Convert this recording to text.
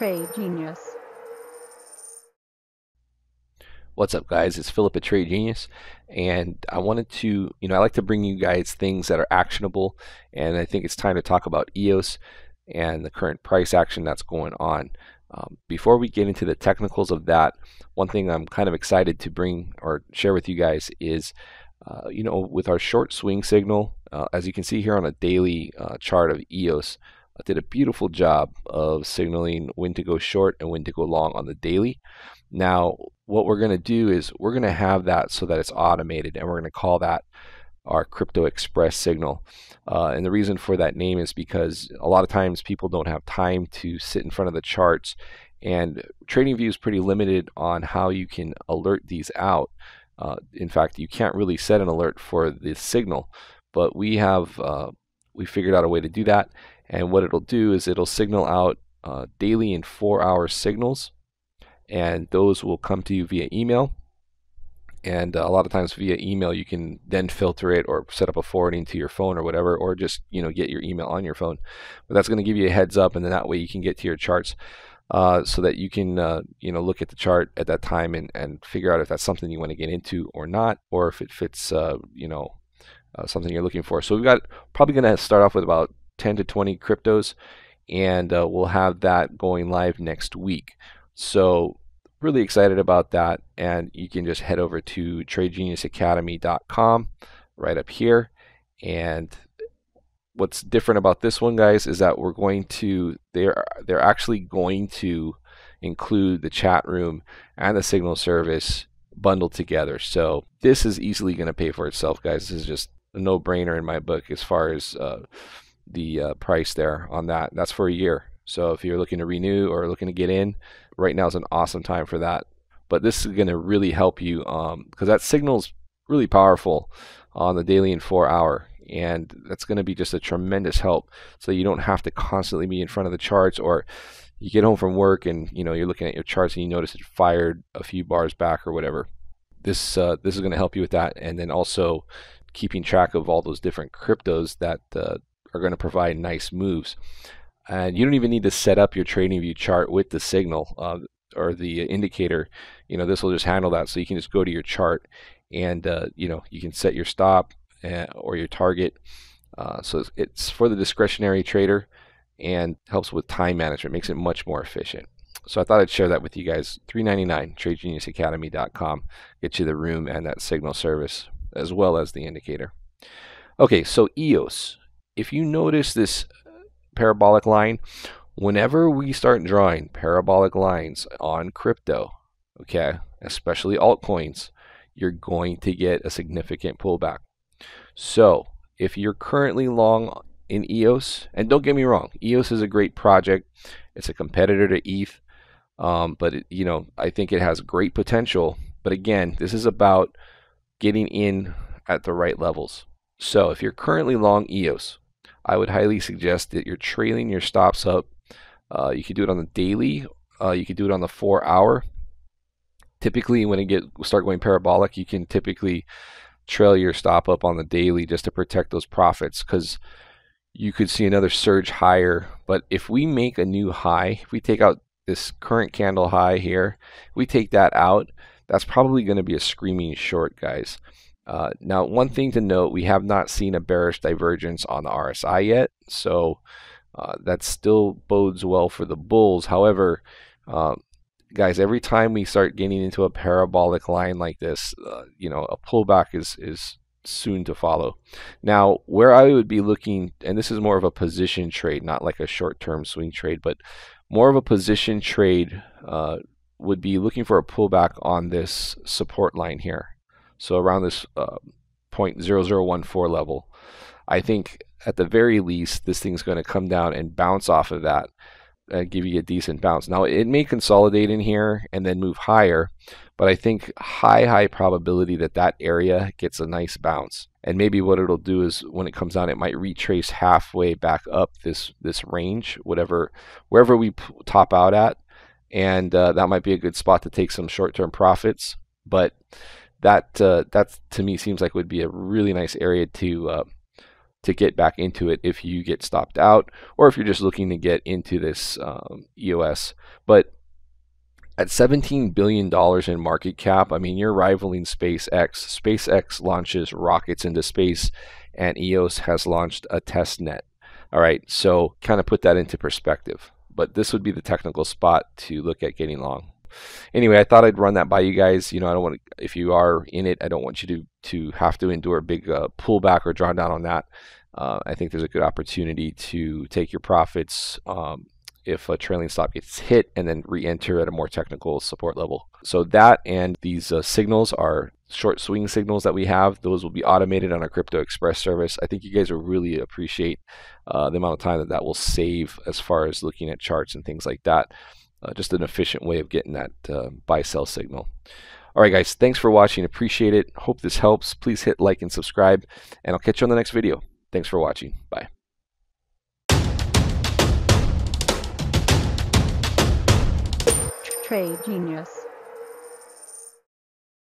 Trade Genius. What's up, guys? It's Philip at Trade Genius, and I wanted to, I like to bring you guys things that are actionable, and I think it's time to talk about EOS and the current price action that's going on. Before we get into the technicals of that, one thing I'm kind of excited to bring or share with you guys is, with our short swing signal, as you can see here on a daily chart of EOS, did a beautiful job of signaling when to go short and when to go long on the daily. Now, what we're going to do is we're going to have that so that it's automated, and we're going to call that our Crypto Express signal. And the reason for that name is because a lot of times people don't have time to sit in front of the charts, and TradingView is pretty limited on how you can alert these out. In fact, you can't really set an alert for the signal, but we figured out a way to do that. And what it'll do is it'll signal out daily and 4-hour signals, and those will come to you via email. And a lot of times via email you can then filter it or set up a forwarding to your phone or whatever, or just get your email on your phone. But that's going to give you a heads up, and then that way you can get to your charts so that you can look at the chart at that time and figure out if that's something you want to get into or not, or if it fits something you're looking for. So we've got probably going to start off with about 10 to 20 cryptos, and we'll have that going live next week. So really excited about that, and you can just head over to tradegeniusacademy.com right up here. And what's different about this one, guys, is that they're actually going to include the chat room and the signal service bundled together. So this is easily going to pay for itself, guys. This is just a no-brainer in my book as far as the price there on that. That's for a year. So if you're looking to renew or looking to get in, right now is an awesome time for that. But this is going to really help you because that signal is really powerful on the daily and 4-hour, and that's going to be just a tremendous help. So you don't have to constantly be in front of the charts, or you get home from work and you're looking at your charts and you notice it fired a few bars back or whatever. This is going to help you with that, and then also keeping track of all those different cryptos that are going to provide nice moves. And you don't even need to set up your TradingView chart with the signal or the indicator. This will just handle that. So you can just go to your chart and you can set your stop or your target. So it's for the discretionary trader and helps with time management, makes it much more efficient. So I thought I'd share that with you guys. $3.99, tradegeniusacademy.com, get you the room and that signal service as well as the indicator. Okay, so EOS. If you notice this parabolic line, whenever we start drawing parabolic lines on crypto, okay, especially altcoins, you're going to get a significant pullback. So if you're currently long in EOS, and don't get me wrong, EOS is a great project. It's a competitor to ETH, but I think it has great potential. But again, this is about getting in at the right levels. So if you're currently long EOS, I would highly suggest that you're trailing your stops up. You could do it on the daily. You could do it on the 4-hour. Typically, when it start going parabolic, you can typically trail your stop up on the daily just to protect those profits, because you could see another surge higher. But if we make a new high, if we take out this current candle high here, if we take that out, that's probably going to be a screaming short, guys. Now, one thing to note, we have not seen a bearish divergence on the RSI yet, so that still bodes well for the bulls. However, guys, every time we start getting into a parabolic line like this, a pullback is soon to follow. Now, where I would be looking, and this is more of a position trade, not like a short-term swing trade, but more of a position trade, would be looking for a pullback on this support line here. So around this 0.0014 level, I think at the very least this thing's going to come down and bounce off of that and give you a decent bounce. Now it may consolidate in here and then move higher, but I think high probability that area gets a nice bounce. And maybe what it'll do is when it comes down, it might retrace halfway back up this range, wherever we top out at, and that might be a good spot to take some short-term profits. But that to me seems like would be a really nice area to to get back into it if you get stopped out, or if you're just looking to get into this EOS. But at $17 billion in market cap, I mean, you're rivaling SpaceX. SpaceX launches rockets into space, and EOS has launched a test net. All right, so kind of put that into perspective. But this would be the technical spot to look at getting long. Anyway, I thought I'd run that by you guys. You know, I don't want to, if you are in it, I don't want you to have to endure a big pullback or drawdown on that. I think there's a good opportunity to take your profits if a trailing stop gets hit, and then re-enter at a more technical support level. So that and these signals are short swing signals that we have. Those will be automated on our Crypto Express service. I think you guys will really appreciate the amount of time that will save as far as looking at charts and things like that. Just an efficient way of getting that buy-sell signal. All right, guys, thanks for watching. Appreciate it. Hope this helps. Please hit like and subscribe, and I'll catch you on the next video. Thanks for watching. Bye. Trade Genius.